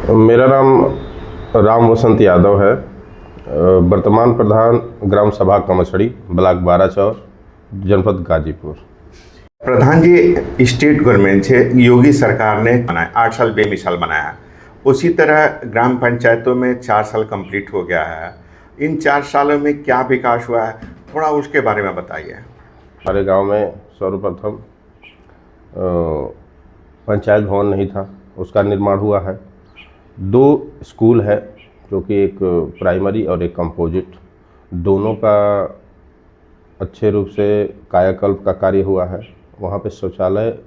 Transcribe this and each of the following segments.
मेरा नाम राम वसंत यादव है। वर्तमान प्रधान ग्राम सभा कमसड़ी, ब्लॉक 12 जनपद गाजीपुर। प्रधान जी, स्टेट गवर्नमेंट से योगी सरकार ने बनाया 8 साल बेमिसाल बनाया। उसी तरह ग्राम पंचायतों में 4 साल कंप्लीट हो गया है। इन 4 सालों में क्या विकास हुआ है, थोड़ा उसके बारे में बताइए। हमारे गांव में सर्वप्रथम पंचायत भवन नहीं था, उसका निर्माण हुआ है। 2 स्कूल है, जो कि एक प्राइमरी और एक कंपोजिट, दोनों का अच्छे रूप से कायाकल्प का कार्य हुआ है। वहाँ पे शौचालय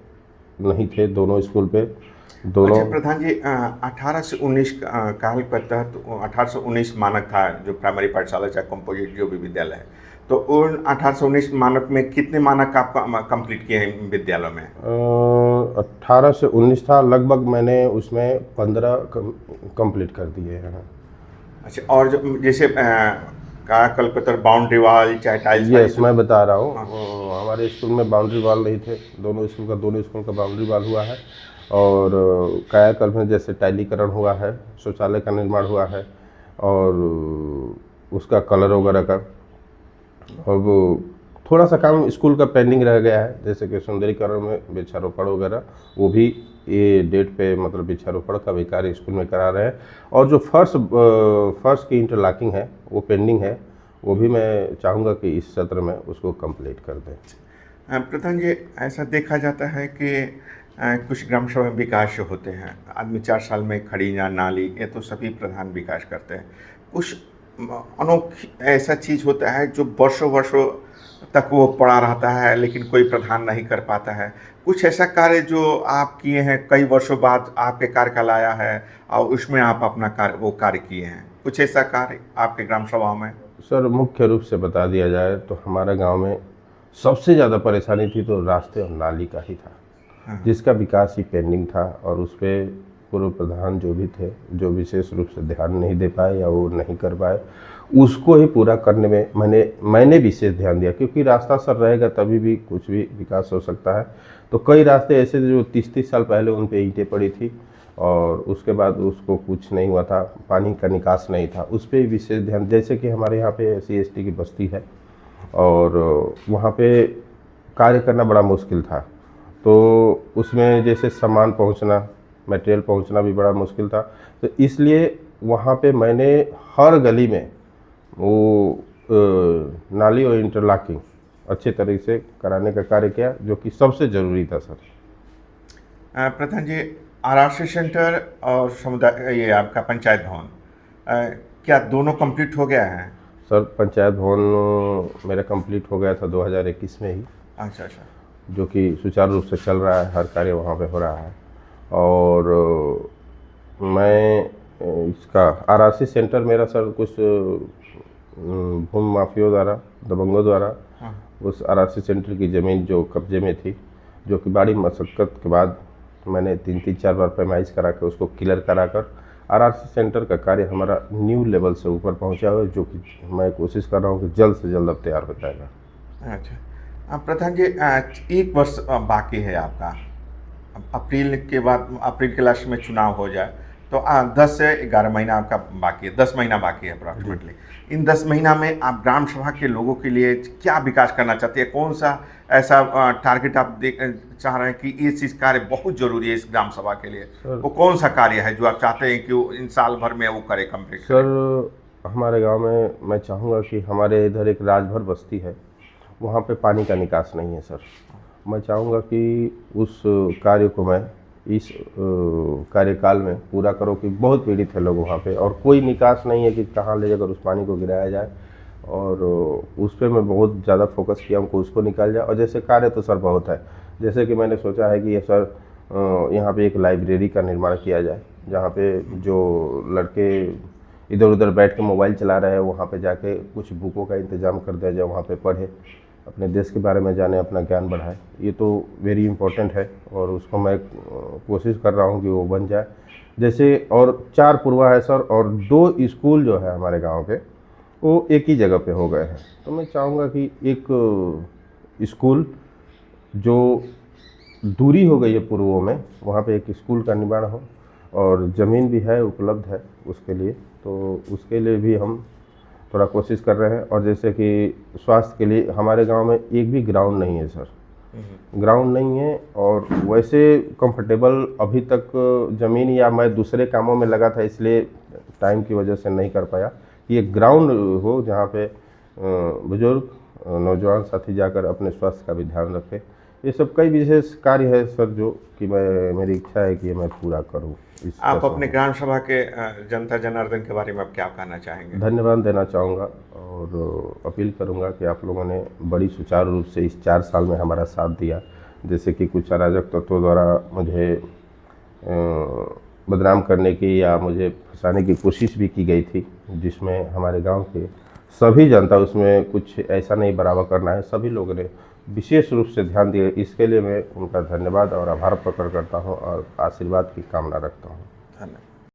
नहीं थे दोनों स्कूल पे। दोनों अच्छा प्रधान जी, 18 से 19 काल के तहत 1819 मानक था, जो प्राइमरी पाठशाला चाहे कंपोजिट जो भी विद्यालय है, तो उन 1819 मानक में कितने मानक आप कंप्लीट किए हैं विद्यालयों में? 18 से 19 था, लगभग मैंने उसमें 15 कंप्लीट कर दिए हैं। अच्छा, और जो जैसे कायाकल्प पर बाउंड्री वाल चाहे टाइल्स यस, मैं बता रहा हूँ। हाँ। हमारे स्कूल में बाउंड्री वॉल नहीं थे, दोनों स्कूल का बाउंड्री वॉल हुआ है। और कायाकल्प में जैसे टाइलीकरण हुआ है, शौचालय का निर्माण हुआ है, और उसका कलर वगैरह का। और वो थोड़ा सा काम स्कूल का पेंडिंग रह गया है, जैसे कि सुंदरीकरण में वृक्षारोपण वगैरह, वो भी ये डेट पे मतलब वृक्षारोपण का भी कार्य स्कूल में करा रहे हैं। और जो फर्श की इंटरलॉकिंग है वो पेंडिंग है, वो भी मैं चाहूँगा कि इस सत्र में उसको कंप्लीट कर दें। प्रधान जी, ऐसा देखा जाता है कि कुछ ग्राम सभा विकास जो होते हैं, आदमी 4 साल में खड़ी या नाली, ये तो सभी प्रधान विकास करते हैं। कुछ अनोखी ऐसा चीज़ होता है जो वर्षों वर्षों तक वो पड़ा रहता है, लेकिन कोई प्रधान नहीं कर पाता है। कुछ ऐसा कार्य जो आप किए हैं, कई वर्षों बाद आपके कार्यकाल आया है और उसमें आप अपना कार्य किए हैं, कुछ ऐसा कार्य आपके ग्राम सभाओं में? सर, मुख्य रूप से बता दिया जाए तो हमारे गांव में सबसे ज़्यादा परेशानी थी तो रास्ते और नाली का ही था, हाँ। जिसका विकास ही पेंडिंग था। और उस पर पूर्व प्रधान जो भी थे, जो विशेष रूप से ध्यान नहीं दे पाए या वो नहीं कर पाए, उसको ही पूरा करने में मैंने विशेष ध्यान दिया, क्योंकि रास्ता सर रहेगा तभी भी कुछ भी विकास हो सकता है। तो कई रास्ते ऐसे थे जो 30-30 साल पहले उन पे ईंटें पड़ी थी, और उसके बाद उसको कुछ नहीं हुआ था, पानी का निकास नहीं था, उस पर विशेष ध्यान। जैसे कि हमारे यहाँ पे SC ST की बस्ती है, और वहाँ पे कार्य करना बड़ा मुश्किल था। तो उसमें जैसे सामान पहुँचना, मटेरियल पहुँचना भी बड़ा मुश्किल था। तो इसलिए वहाँ पे मैंने हर गली में वो नाली और इंटरलॉकिंग अच्छे तरीके से कराने का कार्य किया, जो कि सबसे ज़रूरी था सर। प्रधान जी, RRC सेंटर और समुदाय ये आपका पंचायत भवन, क्या दोनों कंप्लीट हो गया है? सर, पंचायत भवन मेरा कंप्लीट हो गया था 2021 में ही। अच्छा अच्छा। जो कि सुचारू रूप से चल रहा है, हर कार्य वहाँ पे हो रहा है। और मैं इसका RRC सेंटर मेरा सर कुछ भूमि माफियों द्वारा, दबंगों द्वारा हाँ। उस RRC सेंटर की ज़मीन जो कब्जे में थी, जो कि बड़ी मशक्क़त के बाद मैंने 3-4 बार पैमाइश करा के उसको क्लियर करा कर RRC सेंटर का कार्य हमारा न्यू लेवल से ऊपर पहुंचा हुआ है, जो कि मैं कोशिश कर रहा हूं कि जल्द से जल्द अब तैयार हो जाएगा। अच्छा, प्रधान जी, 1 वर्ष बाकी है आपका। अप्रैल के बाद, अप्रैल के लास्ट में चुनाव हो जाए तो 10 से 11 महीना आपका बाकी है, 10 महीना बाकी है अप्रॉक्सीमेटली। इन 10 महीना में आप ग्राम सभा के लोगों के लिए क्या विकास करना चाहते हैं? कौन सा ऐसा टारगेट आप चाह रहे हैं कि ये चीज़ कार्य बहुत ज़रूरी है इस ग्राम सभा के लिए? वो कौन सा कार्य है जो आप चाहते हैं कि वो इन साल भर में वो करे, कंप्लीट करे? सर, हमारे गांव में मैं चाहूँगा कि हमारे इधर एक राजभर बस्ती है, वहाँ पे पानी का निकास नहीं है सर। मैं चाहूँगा कि उस कार्य को मैं इस कार्यकाल में पूरा करो, कि बहुत पीड़ित है लोग वहाँ पे, और कोई निकास नहीं है कि कहाँ ले जाकर उस पानी को गिराया जाए। और उस पर मैं बहुत ज़्यादा फोकस किया हूँ कि उसको निकाल जाए। और जैसे कार्य तो सर बहुत है, जैसे कि मैंने सोचा है कि ये सर यहाँ पे एक लाइब्रेरी का निर्माण किया जाए, जहाँ पे जो लड़के इधर उधर बैठ के मोबाइल चला रहे हैं, वहाँ पे जाके कुछ बुकों का इंतज़ाम कर दिया जाए, वहाँ पे पढ़े, अपने देश के बारे में जाने, अपना ज्ञान बढ़ाए। ये तो वेरी इंपॉर्टेंट है, और उसको मैं कोशिश कर रहा हूँ कि वो बन जाए। जैसे और 4 पुरवा है सर, और 2 स्कूल जो है हमारे गांव के, वो एक ही जगह पे हो गए हैं। तो मैं चाहूँगा कि एक स्कूल जो दूरी हो गई है पूर्वों में, वहाँ पे एक स्कूल का निर्माण हो, और ज़मीन भी है, उपलब्ध है उसके लिए, तो उसके लिए भी हम थोड़ा कोशिश कर रहे हैं। और जैसे कि स्वास्थ्य के लिए हमारे गांव में एक भी ग्राउंड नहीं है सर, ग्राउंड नहीं है। और वैसे कंफर्टेबल अभी तक ज़मीन, या मैं दूसरे कामों में लगा था इसलिए टाइम की वजह से नहीं कर पाया कि एक ग्राउंड हो जहाँ पे बुजुर्ग नौजवान साथी जाकर अपने स्वास्थ्य का भी ध्यान रखें। ये सब कई विशेष कार्य है सर जो कि मेरी इच्छा है कि मैं पूरा करूं। इस आप दशा अपने में ग्राम सभा के जनता जनार्दन के बारे में आप क्या कहना चाहेंगे? धन्यवाद देना चाहूँगा और अपील करूँगा कि आप लोगों ने बड़ी सुचारू रूप से इस 4 साल में हमारा साथ दिया। जैसे कि कुछ अराजक तत्वों द्वारा मुझे बदनाम करने की या मुझे फंसाने की कोशिश भी की गई थी, जिसमें हमारे गांव के सभी जनता, उसमें कुछ ऐसा नहीं बराबर करना है, सभी लोगों ने विशेष रूप से ध्यान दिया। इसके लिए मैं उनका धन्यवाद और आभार प्रकट करता हूं और आशीर्वाद की कामना रखता हूं। धन्यवाद।